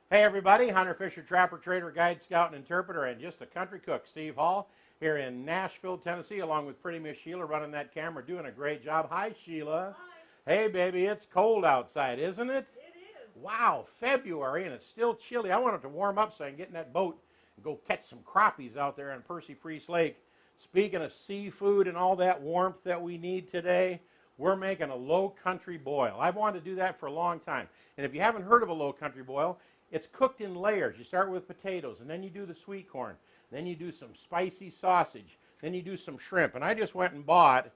Hey everybody, Hunter Fisher, trapper, trader, guide, scout, and interpreter, and just a country cook, Steve Hall, here in Nashville, Tennessee, along with pretty Miss Sheila running that camera, doing a great job. Hi, Sheila. Hi. Hey, baby, it's cold outside, isn't it? It is. Wow, February, and it's still chilly. I want it to warm up so I can get in that boat and go catch some crappies out there on Percy Priest Lake. Speaking of seafood and all that warmth that we need today, we're making a low country boil. I've wanted to do that for a long time. And if you haven't heard of a low country boil, it's cooked in layers. You start with potatoes, and then you do the sweet corn. Then you do some spicy sausage. Then you do some shrimp. And I just went and bought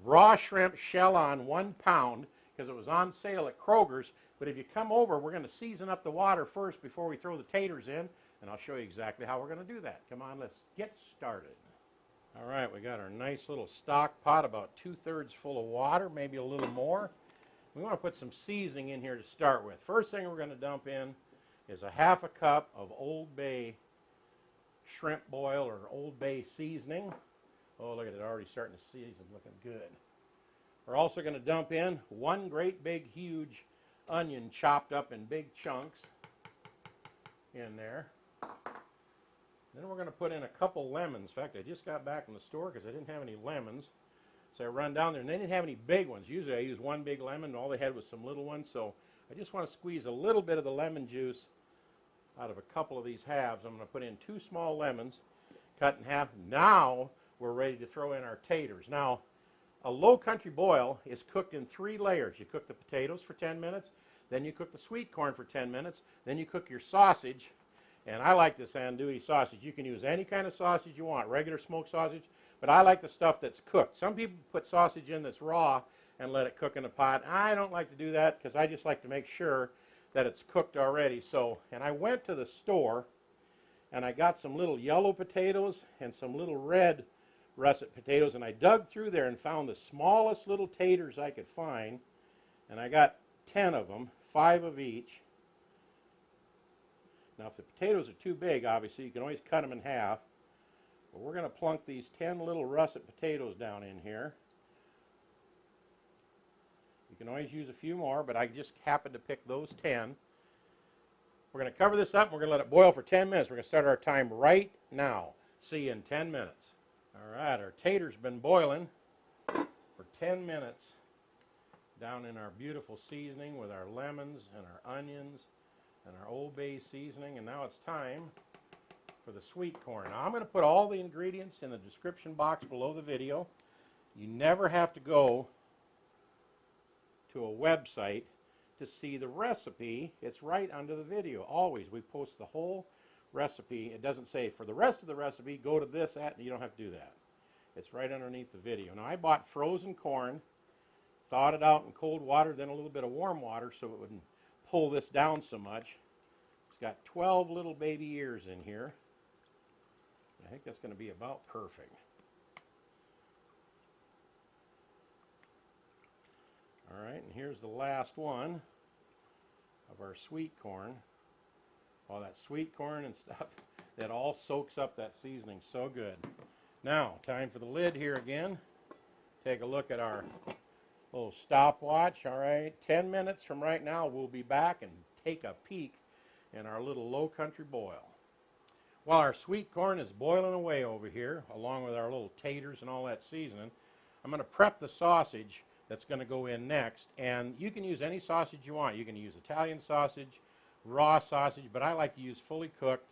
raw shrimp, shell on, 1 pound, because it was on sale at Kroger's. But if you come over, we're going to season up the water first before we throw the taters in, and I'll show you exactly how we're going to do that. Come on, let's get started. All right, we got our nice little stock pot, about 2/3 full of water, maybe a little more. We want to put some seasoning in here to start with. First thing we're going to dump in is a 1/2 cup of Old Bay shrimp boil or Old Bay seasoning. Oh, look at it, already starting to season, looking good. We're also going to dump in 1 great big huge onion chopped up in big chunks in there. Then we're going to put in a couple lemons. In fact, I just got back from the store because I didn't have any lemons. So I run down there, and they didn't have any big ones. Usually I use 1 big lemon, and all they had was some little ones. So I just want to squeeze a little bit of the lemon juice out of a couple of these halves. I'm going to put in 2 small lemons, cut in half. Now we're ready to throw in our taters. Now, a low country boil is cooked in 3 layers. You cook the potatoes for 10 minutes, then you cook the sweet corn for 10 minutes, then you cook your sausage. And I like this andouille sausage. You can use any kind of sausage you want, regular smoked sausage, but I like the stuff that's cooked. Some people put sausage in that's raw and let it cook in a pot. I don't like to do that because I just like to make sure that it's cooked already. So, and I went to the store and I got some little yellow potatoes and some little red russet potatoes, and I dug through there and found the smallest little taters I could find, and I got 10 of them, 5 of each. Now, if the potatoes are too big, obviously, you can always cut them in half. But we're going to plunk these 10 little russet potatoes down in here. You can always use a few more, but I just happened to pick those 10. We're going to cover this up, and we're going to let it boil for 10 minutes. We're going to start our time right now. See you in 10 minutes. All right, our tater's been boiling for 10 minutes down in our beautiful seasoning with our lemons and our onions and our Old Bay seasoning, and now it's time for the sweet corn. Now, I'm going to put all the ingredients in the description box below the video. You never have to go to a website to see the recipe. It's right under the video. Always, we post the whole recipe. It doesn't say for the rest of the recipe, go to this, that, and you don't have to do that. It's right underneath the video. Now, I bought frozen corn, thawed it out in cold water, then a little bit of warm water so it wouldn't pull this down so much. It's got 12 little baby ears in here. I think that's going to be about perfect. All right, and here's the last one of our sweet corn. All that sweet corn and stuff, that all soaks up that seasoning so good. Now, time for the lid here again. Take a look at our little stopwatch. All right, 10 minutes from right now, we'll be back and take a peek in our little low country boil. While our sweet corn is boiling away over here, along with our little taters and all that seasoning, I'm going to prep the sausage that's going to go in next. And you can use any sausage you want. You can use Italian sausage, raw sausage, but I like to use fully cooked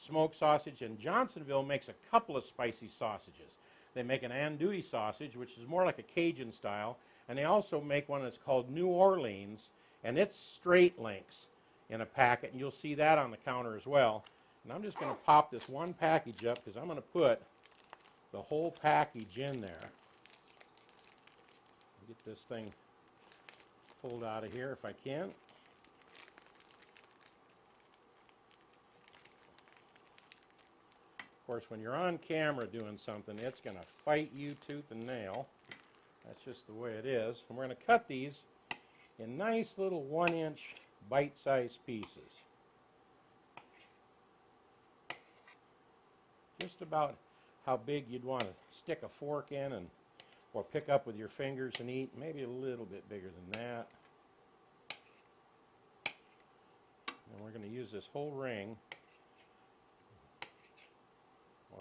smoked sausage. And Johnsonville makes a couple of spicy sausages. They make an andouille sausage, which is more like a Cajun style, and they also make one that's called New Orleans, and it's straight links in a packet, and you'll see that on the counter as well. And I'm just going to pop this one package up because I'm going to put the whole package in there. Get this thing pulled out of here if I can. Of course, when you're on camera doing something, it's going to fight you tooth and nail. That's just the way it is. And we're going to cut these in nice little 1-inch bite-sized pieces. Just about how big you'd want to stick a fork in and or pick up with your fingers and eat. Maybe a little bit bigger than that. And we're going to use this whole ring,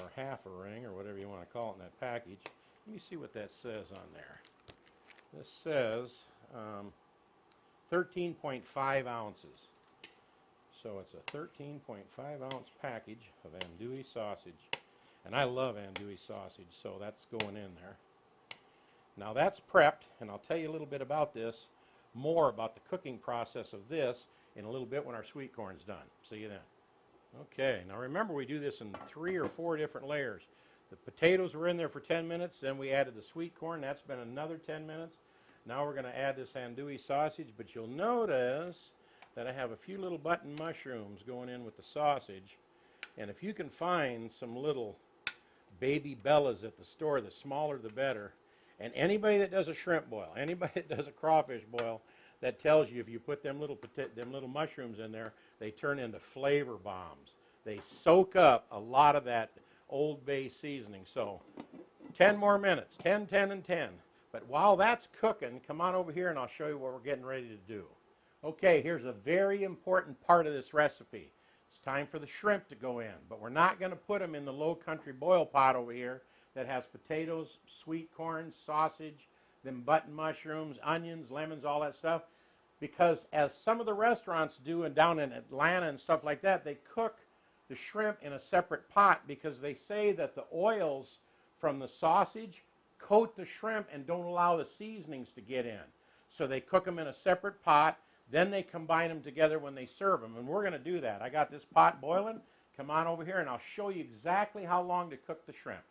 or half a ring, or whatever you want to call it in that package. Let me see what that says on there. This says 13.5 ounces. So it's a 13.5 ounce package of andouille sausage. And I love andouille sausage, so that's going in there. Now that's prepped, and I'll tell you a little bit about this, more about the cooking process of this in a little bit when our sweet corn's done. See you then. Okay, now remember we do this in 3 or 4 different layers. The potatoes were in there for 10 minutes, then we added the sweet corn. That's been another 10 minutes. Now we're going to add this andouille sausage, but you'll notice that I have a few little button mushrooms going in with the sausage. And if you can find some little baby bellas at the store, the smaller the better. And anybody that does a shrimp boil, anybody that does a crawfish boil, that tells you if you put them little mushrooms in there, they turn into flavor bombs. They soak up a lot of that Old Bay seasoning. So 10 more minutes, 10, 10, and 10. But while that's cooking, come on over here and I'll show you what we're getting ready to do. Okay, here's a very important part of this recipe. It's time for the shrimp to go in, but we're not going to put them in the low country boil pot over here that has potatoes, sweet corn, sausage, them button mushrooms, onions, lemons, all that stuff. Because as some of the restaurants do and down in Atlanta and stuff like that, they cook the shrimp in a separate pot because they say that the oils from the sausage coat the shrimp and don't allow the seasonings to get in. So they cook them in a separate pot, then they combine them together when they serve them. And we're going to do that. I got this pot boiling. Come on over here and I'll show you exactly how long to cook the shrimp.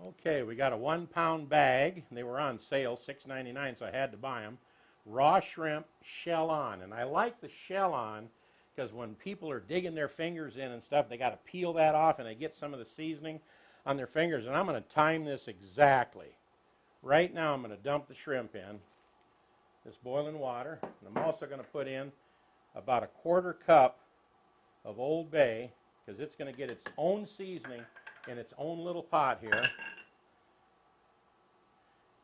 Okay, we got a 1 pound bag. They were on sale, $6.99, so I had to buy them. Raw shrimp, shell on. And I like the shell on because when people are digging their fingers in and stuff, they got to peel that off and they get some of the seasoning on their fingers. And I'm going to time this exactly. Right now I'm going to dump the shrimp in this boiling water. And I'm also going to put in about a 1/4 cup of Old Bay because it's going to get its own seasoning in its own little pot here.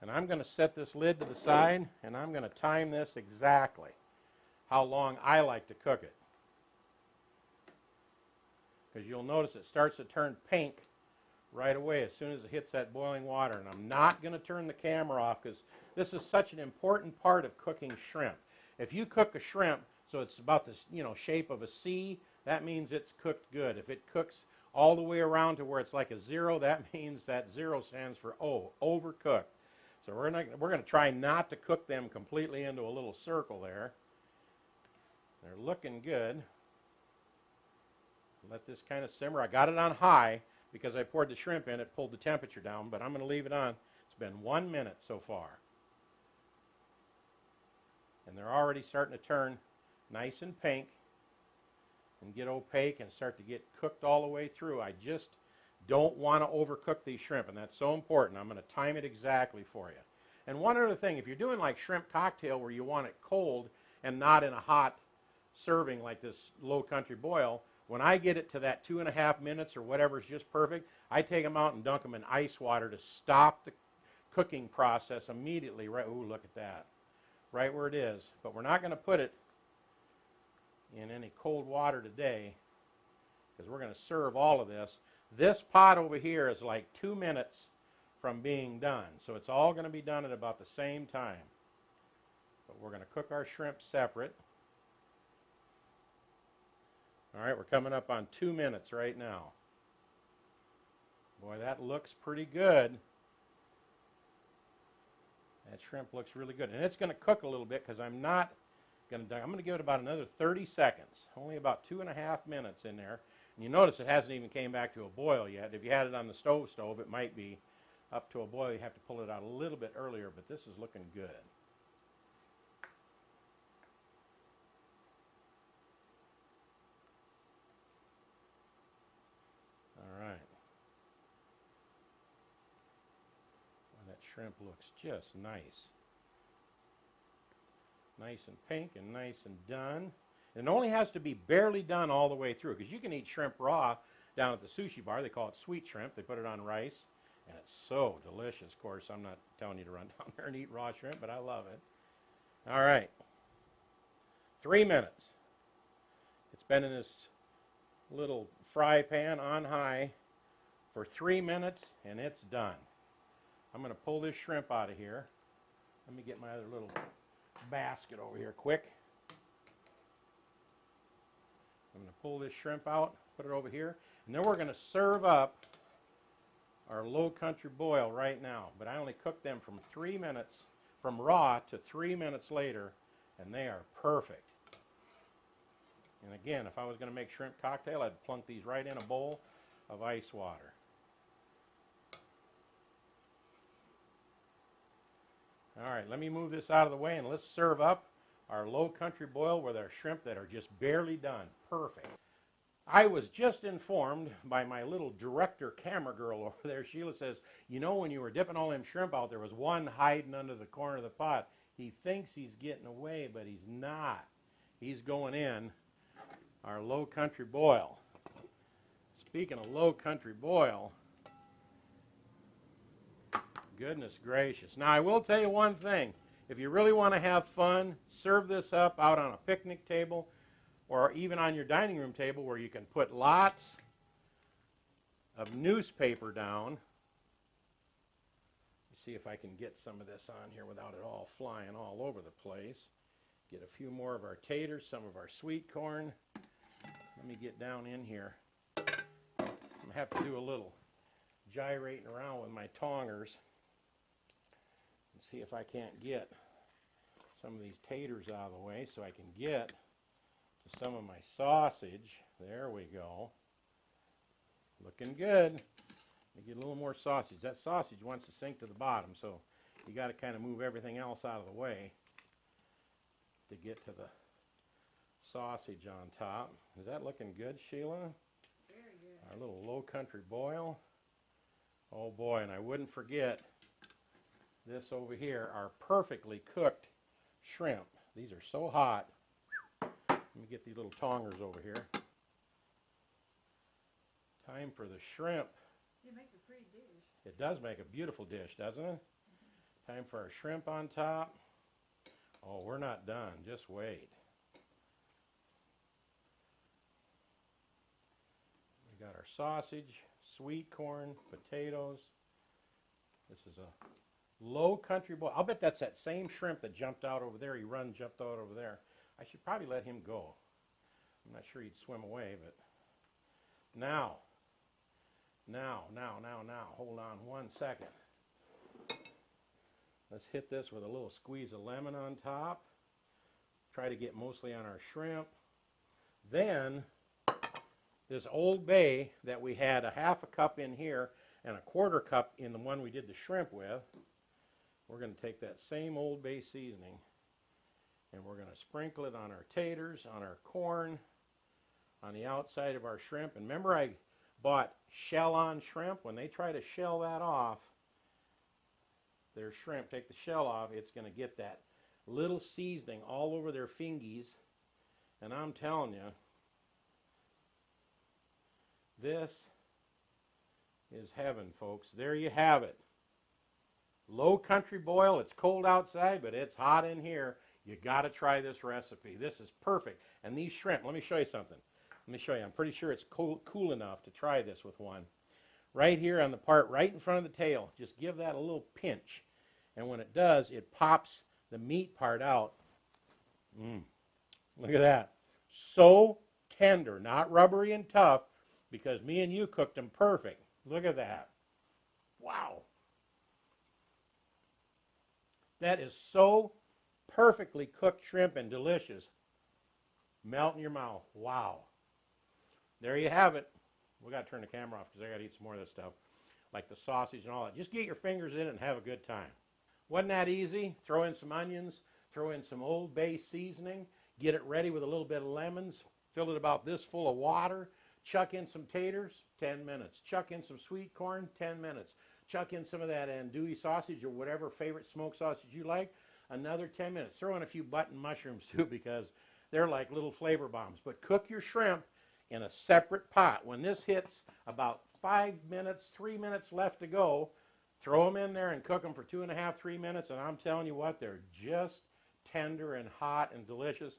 And I'm going to set this lid to the side, and I'm going to time this exactly how long I like to cook it. Because you'll notice it starts to turn pink right away as soon as it hits that boiling water. And I'm not going to turn the camera off because this is such an important part of cooking shrimp. If you cook a shrimp so it's about the shape of a C, that means it's cooked good. If it cooks all the way around to where it's like a 0, that means that 0 stands for overcooked. So we're going to try not to cook them completely into a little circle there. They're looking good. Let this kind of simmer. I got it on high because I poured the shrimp in. It pulled the temperature down, but I'm going to leave it on. It's been 1 minute so far. And they're already starting to turn nice and pink and get opaque and start to get cooked all the way through. I just don't want to overcook these shrimp, and that's so important. I'm going to time it exactly for you. And one other thing, if you're doing like shrimp cocktail where you want it cold and not in a hot serving like this low country boil, when I get it to that 2.5 minutes or whatever is just perfect, I take them out and dunk them in ice water to stop the cooking process immediately. Right, ooh, look at that. Right where it is. But we're not going to put it in any cold water today because we're going to serve all of this. This pot over here is like 2 minutes from being done. So it's all going to be done at about the same time. But we're going to cook our shrimp separate. All right, we're coming up on 2 minutes right now. Boy, that looks pretty good. That shrimp looks really good. And it's going to cook a little bit because I'm going to give it about another 30 seconds. Only about 2.5 minutes in there. And you notice it hasn't even came back to a boil yet. If you had it on the stove, it might be up to a boil. You have to pull it out a little bit earlier, but this is looking good. All right. Well, that shrimp looks just nice. Nice and pink and nice and done. And it only has to be barely done all the way through because you can eat shrimp raw down at the sushi bar. They call it sweet shrimp. They put it on rice, and it's so delicious. Of course, I'm not telling you to run down there and eat raw shrimp, but I love it. All right. 3 minutes. It's been in this little fry pan on high for 3 minutes, and it's done. I'm going to pull this shrimp out of here. Let me get my other little basket over here quick. I'm going to pull this shrimp out, put it over here, and then we're going to serve up our low country boil right now. But I only cooked them from 3 minutes, from raw to 3 minutes later, and they are perfect. And again, if I was going to make shrimp cocktail, I'd plunk these right in a bowl of ice water. All right, let me move this out of the way and let's serve up our low country boil with our shrimp that are just barely done. Perfect. I was just informed by my little director camera girl over there. Sheila says, you know, when you were dipping all them shrimp out, there was one hiding under the corner of the pot. He thinks he's getting away, but he's not. He's going in our low country boil. Speaking of low country boil, goodness gracious. Now, I will tell you one thing. If you really want to have fun, serve this up out on a picnic table or even on your dining room table where you can put lots of newspaper down. Let's see if I can get some of this on here without it all flying all over the place. Get a few more of our taters, some of our sweet corn. Let me get down in here. I'm going to have to do a little gyrating around with my tongers and see if I can't get some of these taters out of the way so I can get to some of my sausage. There we go. Looking good. Let me get a little more sausage. That sausage wants to sink to the bottom, so you got to kind of move everything else out of the way to get to the sausage on top. Is that looking good, Sheila? Very good. Our little low country boil. Oh boy, and I wouldn't forget this over here, our perfectly cooked shrimp. These are so hot. Let me get these little tongers over here. Time for the shrimp. It makes a pretty dish. It does make a beautiful dish, doesn't it? Time for our shrimp on top. Oh, we're not done. Just wait. We got our sausage, sweet corn, potatoes. This is a low country boil. I'll bet that's that same shrimp that jumped out over there. He jumped out over there. I should probably let him go. I'm not sure he'd swim away, but now, hold on 1 second. Let's hit this with a little squeeze of lemon on top. Try to get mostly on our shrimp. Then, this Old Bay that we had a half a cup in here and a quarter cup in the one we did the shrimp with, we're going to take that same Old Bay seasoning and we're going to sprinkle it on our taters, on our corn, on the outside of our shrimp. And remember I bought shell-on shrimp? When they try to shell that off, their shrimp, take the shell off, it's going to get that little seasoning all over their fingies. And I'm telling you, this is heaven, folks. There you have it. Low country boil. It's cold outside, but it's hot in here. You got to try this recipe. This is perfect. And these shrimp, let me show you something. Let me show you. I'm pretty sure it's cool enough to try this with one. Right here on the part right in front of the tail, just give that a little pinch. And when it does, it pops the meat part out. Look at that. So tender, not rubbery and tough, because me and you cooked them perfect. Look at that. Wow. That is so perfectly cooked shrimp and delicious. Melt in your mouth. Wow. There you have it. We got to turn the camera off because I got to eat some more of this stuff, like the sausage and all that. Just get your fingers in it and have a good time. Wasn't that easy? Throw in some onions, throw in some Old Bay seasoning, get it ready with a little bit of lemons, fill it about this full of water, chuck in some taters, 10 minutes. Chuck in some sweet corn, 10 minutes. Chuck in some of that andouille sausage or whatever favorite smoked sausage you like, another 10 minutes. Throw in a few button mushrooms too because they're like little flavor bombs. But cook your shrimp in a separate pot. When this hits about 5 minutes, 3 minutes left to go, throw them in there and cook them for 2.5, 3 minutes, and I'm telling you what, they're just tender and hot and delicious.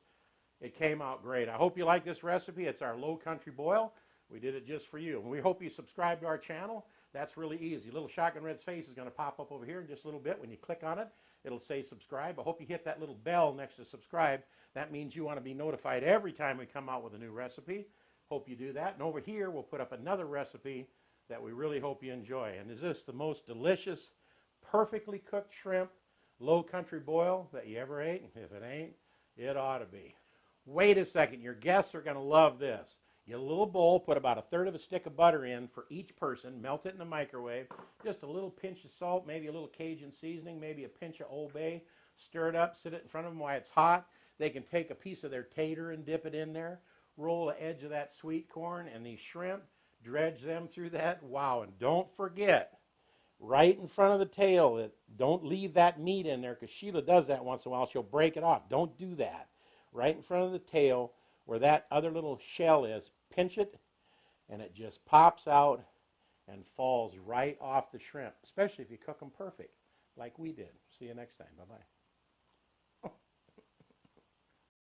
It came out great. I hope you like this recipe. It's our low country boil. We did it just for you. And we hope you subscribe to our channel. That's really easy. Little Shotgun Red's face is going to pop up over here in just a little bit. When you click on it, it'll say subscribe. I hope you hit that little bell next to subscribe. That means you want to be notified every time we come out with a new recipe. Hope you do that. And over here, we'll put up another recipe that we really hope you enjoy. And is this the most delicious, perfectly cooked shrimp low country boil that you ever ate? If it ain't, it ought to be. Wait a second. Your guests are going to love this. Get a little bowl, put about 1/3 of a stick of butter in for each person, melt it in the microwave, just a little pinch of salt, maybe a little Cajun seasoning, maybe a pinch of Old Bay, stir it up, sit it in front of them while it's hot. They can take a piece of their tater and dip it in there, roll the edge of that sweet corn and these shrimp, dredge them through that. Wow, and don't forget, right in front of the tail, don't leave that meat in there, because Sheila does that once in a while. She'll break it off. Don't do that. Right in front of the tail, where that other little shell is, pinch it, and it just pops out and falls right off the shrimp, especially if you cook them perfect, like we did. See you next time. Bye-bye.